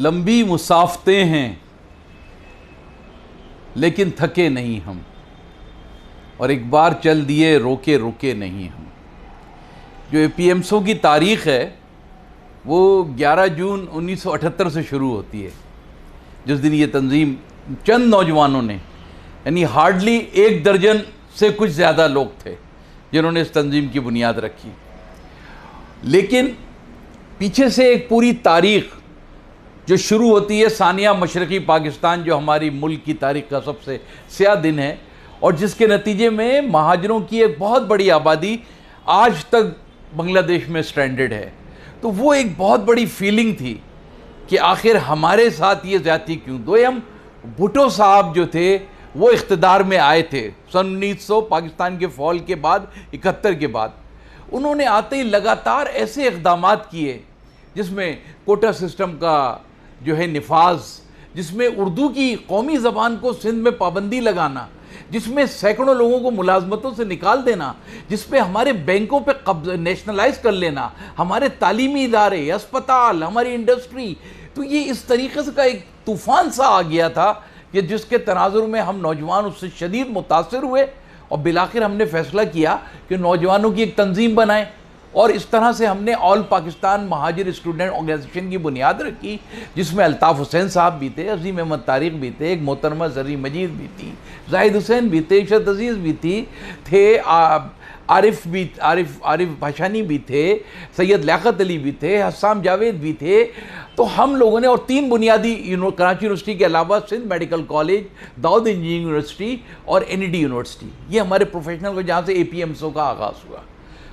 لمبی مسافتیں ہیں لیکن تھکے نہیں ہم، اور ایک بار چل دیے روکے رکے نہیں ہم۔ جو اے پی ایمسوں کی تاریخ ہے وہ 11 جون 1978 سے شروع ہوتی ہے، جس دن یہ تنظیم چند نوجوانوں نے، یعنی ہارڈلی 1 درجن سے کچھ زیادہ لوگ تھے جنہوں نے اس تنظیم کی بنیاد رکھی، لیکن پیچھے سے ایک پوری تاریخ جو شروع ہوتی ہے ثانیہ مشرقی پاکستان، جو ہماری ملک کی تاریخ کا سب سے سیاہ دن ہے، اور جس کے نتیجے میں مہاجروں کی ایک بہت بڑی آبادی آج تک بنگلہ دیش میں سٹرینڈڈ ہے۔ تو وہ ایک بہت بڑی فیلنگ تھی کہ آخر ہمارے ساتھ یہ زیادتی کیوں؟ دوئم بھٹو صاحب جو تھے وہ اقتدار میں آئے تھے سن 1900 پاکستان کے فال کے بعد، 71 کے بعد۔ انہوں نے آتے ہی لگاتار ایسے اقدامات کیے جس میں کوٹا سسٹم کا جو ہے نفاذ، جس میں اردو کی قومی زبان کو سندھ میں پابندی لگانا، جس میں سینکڑوں لوگوں کو ملازمتوں سے نکال دینا، جس پہ ہمارے بینکوں پہ قبضہ نیشنلائز کر لینا، ہمارے تعلیمی ادارے، اسپتال، ہماری انڈسٹری۔ تو یہ اس طریقے سے کا ایک طوفان سا آ گیا تھا کہ جس کے تناظر میں ہم نوجوان اس سے شدید متاثر ہوئے، اور بالآخر ہم نے فیصلہ کیا کہ نوجوانوں کی ایک تنظیم بنائیں، اور اس طرح سے ہم نے آل پاکستان مہاجر اسٹوڈنٹ آرگنائزیشن کی بنیاد رکھی، جس میں الطاف حسین صاحب بھی تھے، عظیم احمد طارق بھی تھے، ایک محترمہ زریں مجید بھی تھی، زاہد حسین بھی تھے، عشرت عزیز بھی تھے، عارف بھاشانی بھی تھے، سید لیاقت علی بھی تھے، حسام جاوید بھی تھے۔ تو ہم لوگوں نے، اور 3 بنیادی کراچی یونیورسٹی کے علاوہ سندھ میڈیکل کالج، داؤد انجینئرنگ یونیورسٹی اور این ڈی یونیورسٹی، یہ ہمارے پروفیشنل کو، جہاں سے اے پی ایمسوں کا آغاز ہوا۔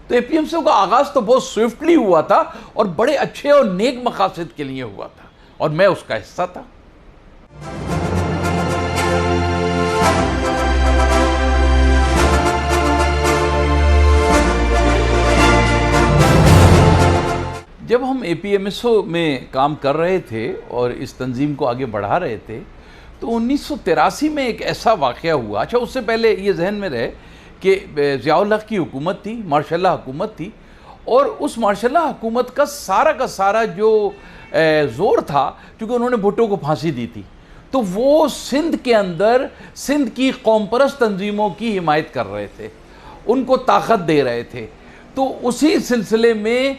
تو اے پی ایمسوں کا آغاز تو بہت سوئفٹلی ہوا تھا اور بڑے اچھے اور نیک مقاصد کے لیے ہوا تھا، اور میں اس کا حصہ تھا۔ جب ہم اے پی ایم ایس او میں کام کر رہے تھے اور اس تنظیم کو آگے بڑھا رہے تھے، تو 1983 میں ایک ایسا واقعہ ہوا۔ اچھا، اس سے پہلے یہ ذہن میں رہے کہ ضیاء الحق کی حکومت تھی، مارشاء اللہ حکومت تھی، اور اس مارشاء اللہ حکومت کا سارا جو زور تھا، کیونکہ انہوں نے بھٹو کو پھانسی دی تھی، تو وہ سندھ کے اندر سندھ کی قوم پرست تنظیموں کی حمایت کر رہے تھے، ان کو طاقت دے رہے تھے۔ تو اسی سلسلے میں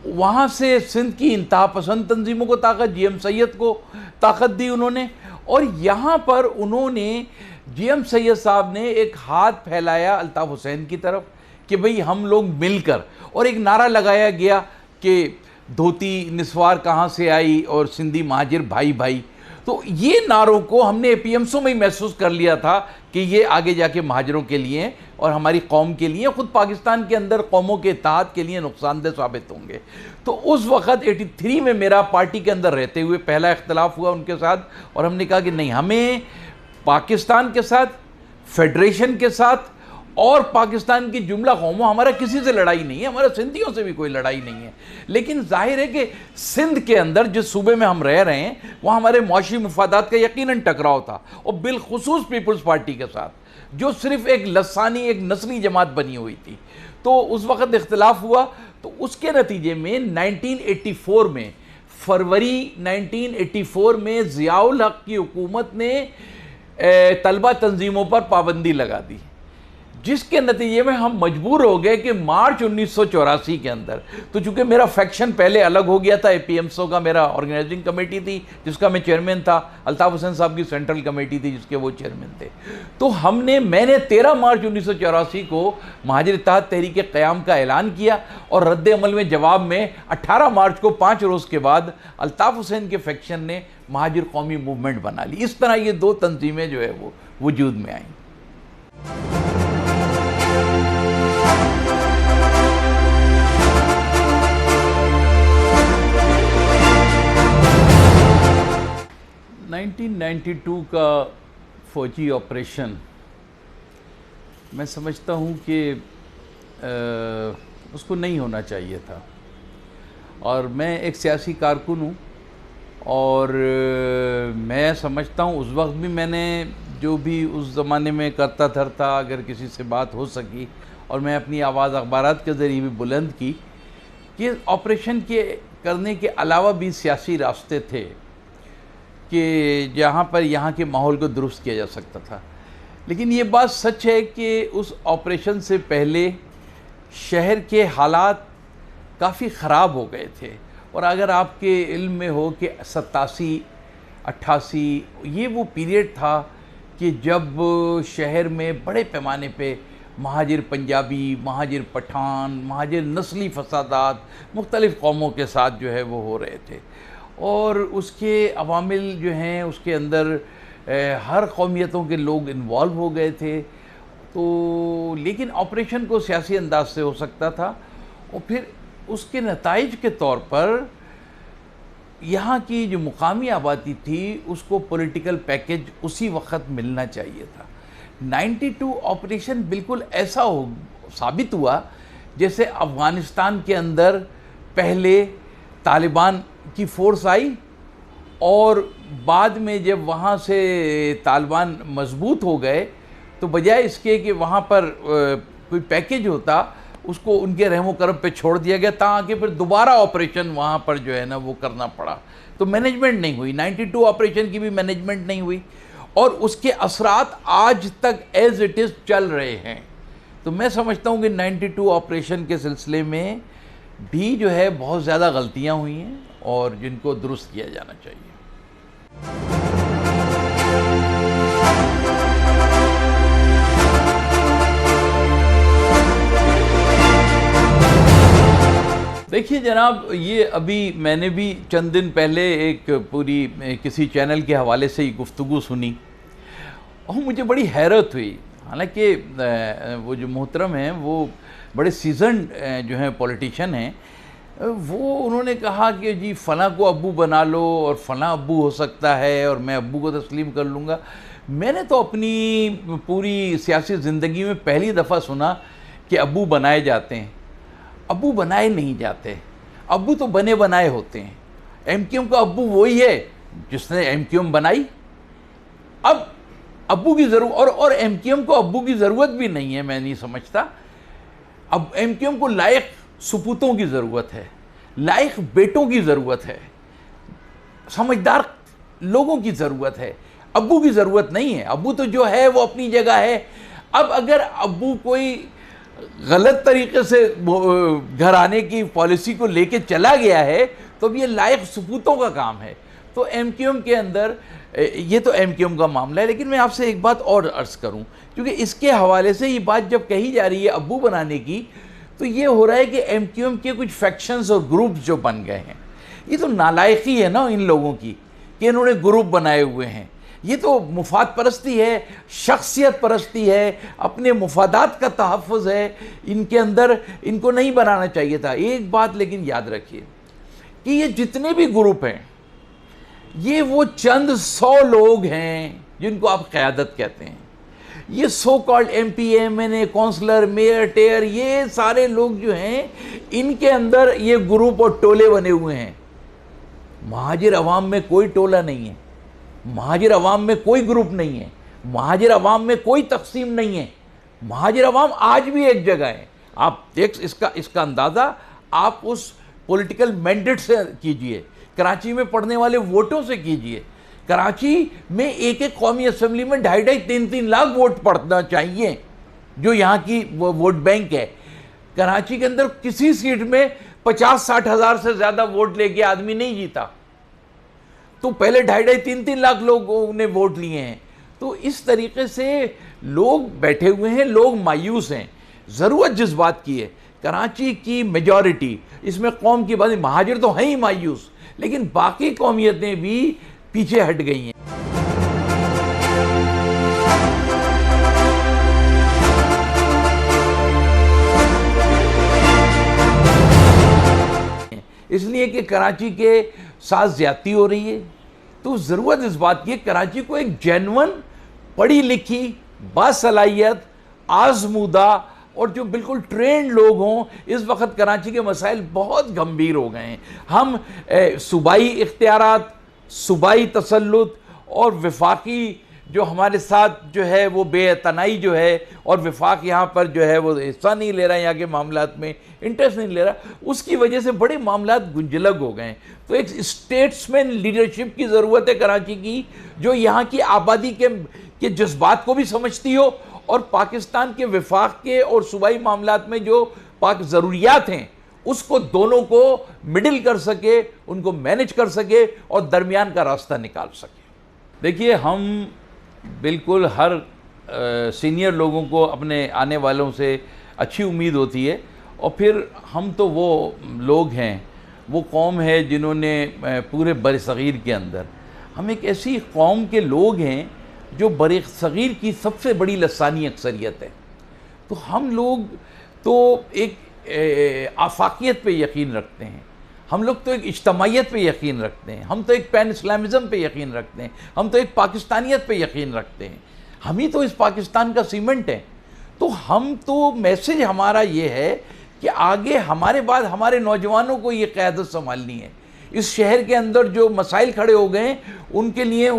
وہاں سے سندھ کی انتہا پسند تنظیموں کو طاقت، جی ایم سید کو طاقت دی انہوں نے، اور یہاں پر انہوں نے جی ایم سید صاحب نے ایک ہاتھ پھیلایا الطاف حسین کی طرف کہ بھئی ہم لوگ مل کر، اور ایک نعرہ لگایا گیا کہ دھوتی نسوار کہاں سے آئی اور سندھی مہاجر بھائی بھائی۔ تو یہ نعروں کو ہم نے اے پی ایمسوں میں ہی محسوس کر لیا تھا کہ یہ آگے جا کے مہاجروں کے لیے اور ہماری قوم کے لیے، خود پاکستان کے اندر قوموں کے اتحاد کے لیے نقصان دہ ثابت ہوں گے۔ تو اس وقت 83 میں میرا پارٹی کے اندر رہتے ہوئے پہلا اختلاف ہوا ان کے ساتھ، اور ہم نے کہا کہ نہیں، ہمیں پاکستان کے ساتھ، فیڈریشن کے ساتھ اور پاکستان کی جملہ قوموں، ہمارا کسی سے لڑائی نہیں ہے، ہمارا سندھیوں سے بھی کوئی لڑائی نہیں ہے، لیکن ظاہر ہے کہ سندھ کے اندر جس صوبے میں ہم رہ رہے ہیں وہاں ہمارے معاشی مفادات کا یقیناً ٹکراؤ تھا، اور بالخصوص پیپلز پارٹی کے ساتھ جو صرف ایک لسانی، ایک نسلی جماعت بنی ہوئی تھی۔ تو اس وقت اختلاف ہوا، تو اس کے نتیجے میں 1984 میں، فروری 1984 میں ضیاء الحق کی حکومت نے طلبہ تنظیموں پر پابندی لگا دی، جس کے نتیجے میں ہم مجبور ہو گئے کہ مارچ 1984 کے اندر، تو چونکہ میرا فیکشن پہلے الگ ہو گیا تھا، اے پی ایمسوں کا میرا آرگنائزنگ کمیٹی تھی جس کا میں چیئرمین تھا، الطاف حسین صاحب کی سینٹرل کمیٹی تھی جس کے وہ چیئرمین تھے، تو میں نے 13 مارچ 1984 کو مہاجر اتحاد تحریک قیام کا اعلان کیا، اور رد عمل میں جواب میں 18 مارچ کو 5 روز کے بعد الطاف حسین کے فیکشن نے مہاجر قومی موومنٹ بنا لی۔ اس طرح یہ 2 تنظیمیں جو ہے وہ وجود میں آئیں۔ نائنٹین 92 کا فوجی آپریشن میں سمجھتا ہوں کہ اس کو نہیں ہونا چاہیے تھا، اور میں ایک سیاسی کارکن ہوں، اور میں سمجھتا ہوں اس وقت بھی میں نے جو بھی اس زمانے میں کرتا تھا، اگر کسی سے بات ہو سکی، اور میں اپنی آواز اخبارات کے ذریعے بھی بلند کی کہ آپریشن کے کرنے کے علاوہ بھی سیاسی راستے تھے، کہ جہاں پر یہاں کے ماحول کو درست کیا جا سکتا تھا. لیکن یہ بات سچ ہے کہ اس آپریشن سے پہلے شہر کے حالات کافی خراب ہو گئے تھے. اور اگر آپ کے علم میں ہو کہ 87 88 یہ وہ پیریڈ تھا کہ جب شہر میں بڑے پیمانے پہ مہاجر پنجابی، مہاجر پٹھان، مہاجر نسلی فسادات مختلف قوموں کے ساتھ جو ہے وہ ہو رہے تھے. اور اس کے عوامل جو ہیں اس کے اندر ہر قومیتوں کے لوگ انوالو ہو گئے تھے. تو لیکن آپریشن کو سیاسی انداز سے ہو سکتا تھا، اور پھر اس کے نتائج کے طور پر یہاں کی جو مقامی آبادی تھی اس کو پولیٹیکل پیکج اسی وقت ملنا چاہیے تھا. 92 آپریشن بالکل ایسا ثابت ہوا جیسے افغانستان کے اندر پہلے طالبان کی فورس آئی، اور بعد میں جب وہاں سے طالبان مضبوط ہو گئے تو بجائے اس کے کہ وہاں پر کوئی پیکج ہوتا اس کو ان کے رحم و کرم پہ چھوڑ دیا گیا، تاکہ پھر دوبارہ آپریشن وہاں پر جو ہے نا وہ کرنا پڑا. تو مینجمنٹ نہیں ہوئی، 92 آپریشن کی بھی مینجمنٹ نہیں ہوئی، اور اس کے اثرات آج تک ایز اٹ از چل رہے ہیں. تو میں سمجھتا ہوں کہ 92 آپریشن کے سلسلے میں بھی جو ہے بہت زیادہ غلطیاں ہوئی ہیں اور جن کو درست کیا جانا چاہیے. دیکھیے جناب، یہ ابھی میں نے بھی چند دن پہلے ایک پوری کسی چینل کے حوالے سے یہ گفتگو سنی اور مجھے بڑی حیرت ہوئی. حالانکہ وہ جو محترم ہیں وہ بڑے سیزنڈ جو ہیں پولیٹیشین ہیں، وہ انہوں نے کہا کہ جی فلاں کو ابو بنا لو اور فلاں ابو ہو سکتا ہے اور میں ابو کو تسلیم کر لوں گا. میں نے تو اپنی پوری سیاسی زندگی میں پہلی دفعہ سنا کہ ابو بنائے جاتے ہیں. ابو بنائے نہیں جاتے، ابو تو بنے بنائے ہوتے ہیں. ایم کیو ایم کا ابو وہی ہے جس نے ایم کیو ایم بنائی. اب ابو کی ضرورت اور ایم کیو ایم کو ابو کی ضرورت بھی نہیں ہے، میں نہیں سمجھتا. اب ایم کیو ایم کو لائق سپوتوں کی ضرورت ہے، لائق بیٹوں کی ضرورت ہے، سمجھدار لوگوں کی ضرورت ہے. ابو کی ضرورت نہیں ہے. ابو تو جو ہے وہ اپنی جگہ ہے. اب اگر ابو کوئی غلط طریقے سے گھر آنے کی پالیسی کو لے کے چلا گیا ہے تو اب یہ لائق سپوتوں کا کام ہے. تو ایم کیو ایم کے اندر یہ تو ایم کیو ایم کا معاملہ ہے. لیکن میں آپ سے ایک بات اور عرض کروں، کیونکہ اس کے حوالے سے یہ بات جب کہی جا رہی ہے ابو بنانے کی، تو یہ ہو رہا ہے کہ ایم کیو ایم کے کچھ فیکشنز اور گروپس جو بن گئے ہیں، یہ تو نالائقی ہے نا ان لوگوں کی کہ انہوں نے گروپ بنائے ہوئے ہیں. یہ تو مفاد پرستی ہے، شخصیت پرستی ہے، اپنے مفادات کا تحفظ ہے. ان کے اندر ان کو نہیں بنانا چاہیے تھا. ایک بات لیکن یاد رکھیے کہ یہ جتنے بھی گروپ ہیں یہ وہ چند 100 لوگ ہیں جن کو آپ قیادت کہتے ہیں. یہ so called M P, M N A, councillor, mayor, ٹیئر، یہ سارے لوگ جو ہیں ان کے اندر یہ گروپ اور ٹولے بنے ہوئے ہیں. مہاجر عوام میں کوئی ٹولہ نہیں ہے، مہاجر عوام میں کوئی گروپ نہیں ہے، مہاجر عوام میں کوئی تقسیم نہیں ہے. مہاجر عوام آج بھی ایک جگہ ہے. آپ دیکھ اس کا اندازہ آپ اس پولیٹیکل مینڈیٹ سے کیجئے، کراچی میں پڑھنے والے ووٹوں سے کیجئے. کراچی میں ایک قومی اسمبلی میں 2.5-3 لاکھ ووٹ پڑنا چاہیے جو یہاں کی ووٹ بینک ہے. کراچی کے اندر کسی سیٹ میں 50-60 ہزار سے زیادہ ووٹ لے کے آدمی نہیں جیتا. تو پہلے 2.5-3 لاکھ لوگوں نے ووٹ لیے ہیں. تو اس طریقے سے لوگ بیٹھے ہوئے ہیں، لوگ مایوس ہیں. ضرورت جس بات کی ہے، کراچی کی میجورٹی، اس میں قوم کی بات، مہاجر تو ہیں ہی مایوس، لیکن باقی قومیتیں بھی پیچھے ہٹ گئی ہیں. اس لیے کہ کراچی کے ساتھ زیادتی ہو رہی ہے. تو ضرورت اس بات کی ہے کراچی کو ایک جینون، پڑھی لکھی، باصلاحیت، آزمودہ اور جو بالکل ٹرینڈ لوگ ہوں. اس وقت کراچی کے مسائل بہت گمبھیر ہو گئے ہیں. ہم صوبائی اختیارات، صوبائی تسلط اور وفاقی جو ہمارے ساتھ جو ہے وہ بے اعتنائی جو ہے، اور وفاق یہاں پر جو ہے وہ حصہ نہیں لے رہا، یہاں کے معاملات میں انٹرسٹ نہیں لے رہا، اس کی وجہ سے بڑے معاملات گنجلگ ہو گئے ہیں۔ تو ایک اسٹیٹسمین لیڈرشپ کی ضرورت ہے کراچی کی، جو یہاں کی آبادی کے جذبات کو بھی سمجھتی ہو، اور پاکستان کے وفاق کے اور صوبائی معاملات میں جو پاک ضروریات ہیں اس کو دونوں کو مڈل کر سکے، ان کو مینج کر سکے اور درمیان کا راستہ نکال سکے۔ دیکھیے، ہم بالکل ہر سینئر لوگوں کو اپنے آنے والوں سے اچھی امید ہوتی ہے، اور پھر ہم تو وہ لوگ ہیں، وہ قوم ہے جنہوں نے پورے بر صغیر کے اندر، ہم ایک ایسی قوم کے لوگ ہیں جو بر صغیر کی سب سے بڑی لسانی اکثریت ہے۔ تو ہم لوگ تو ایک آفاقیت پہ یقین رکھتے ہیں، ہم لوگ تو ایک اجتماعیت پہ یقین رکھتے ہیں، ہم تو ایک پین اسلامزم پہ یقین رکھتے ہیں، ہم تو ایک پاکستانیت پہ یقین رکھتے ہیں، ہم ہی تو اس پاکستان کا سیمنٹ ہے۔ تو ہم تو میسج ہمارا یہ ہے کہ آگے ہمارے بعد ہمارے نوجوانوں کو یہ قیادت سنبھالنی ہے۔ اس شہر کے اندر جو مسائل کھڑے ہو گئے ہیں ان کے لیے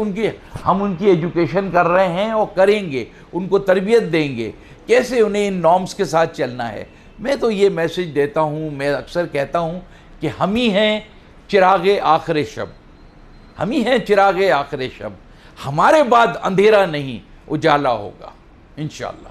ہم ان کی ایجوکیشن کر رہے ہیں اور کریں گے، ان کو تربیت دیں گے کیسے انہیں ان نارمز کے ساتھ چلنا ہے۔ میں تو یہ میسج دیتا ہوں، میں اکثر کہتا ہوں کہ ہم ہی ہیں چراغ آخر شب، ہم ہی ہیں چراغ آخر شب، ہمارے بعد اندھیرا نہیں اجالا ہوگا انشاءاللہ۔